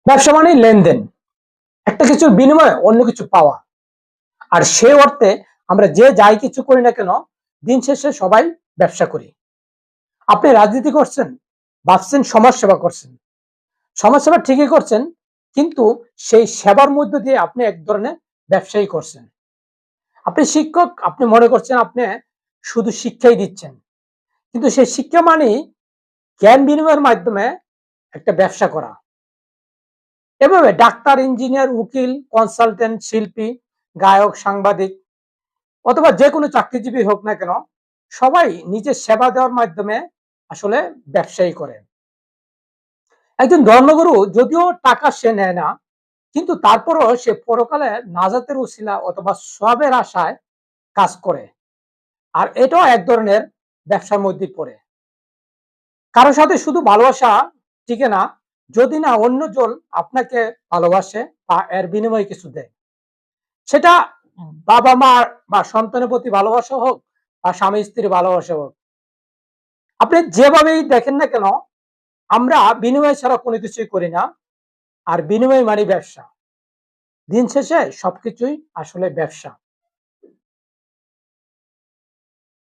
ব্যবসা মানে লেনদেন, একটা কিছুর বিনিময়ে অন্য কিছু পাওয়া। আর সেই অর্থে আমরা যে যাই কিছু করি না কেন, দিন শেষে সবাই ব্যবসা করি। আপনি রাজনীতি করছেন, ভাবছেন সমাজ সেবা করছেন, সমাজ সেবা ঠিকই করছেন, কিন্তু সেই সেবার মধ্য দিয়ে আপনি এক ধরনের ব্যবসায়ী করছেন। আপনি শিক্ষক, আপনি মনে করছেন আপনি শুধু শিক্ষাই দিচ্ছেন, কিন্তু সেই শিক্ষা মানেই জ্ঞান বিনিময়ের মাধ্যমে একটা ব্যবসা করা। এভাবে ডাক্তার, ইঞ্জিনিয়ার, উকিল, কনসালটেন্ট, শিল্পী, গায়ক, সাংবাদিক অথবা যে কোনো চাকরিজীবী হোক না কেন, সবাই নিজের সেবা দেওয়ার মাধ্যমে আসলে ব্যবসায়ী করে। একজন ধর্মগুরু যদিও টাকা সে নেয় না, কিন্তু তারপরও সে পরকালে নাজাতের উসিলা অথবা সওয়াবের আশায় কাজ করে। আর এটাও এক ধরনের ব্যবসার মধ্যে পড়ে। কারো সাথে শুধু ভালোবাসা টিকে না যদি না অন্যজন আপনাকে ভালোবাসে বা এর বিনিময়ে কিছু দেয়। সেটা বাবা মা বা সন্তানের প্রতি ভালোবাসা হোক বা স্বামী স্ত্রীর ভালোবাসা হোক, আপনি যেভাবেই দেখেন না কেন, আমরা বিনিময় ছাড়া কোনো কিছুই করি না। আর বিনিময় মানে ব্যবসা। দিন শেষে সবকিছুই আসলে ব্যবসা।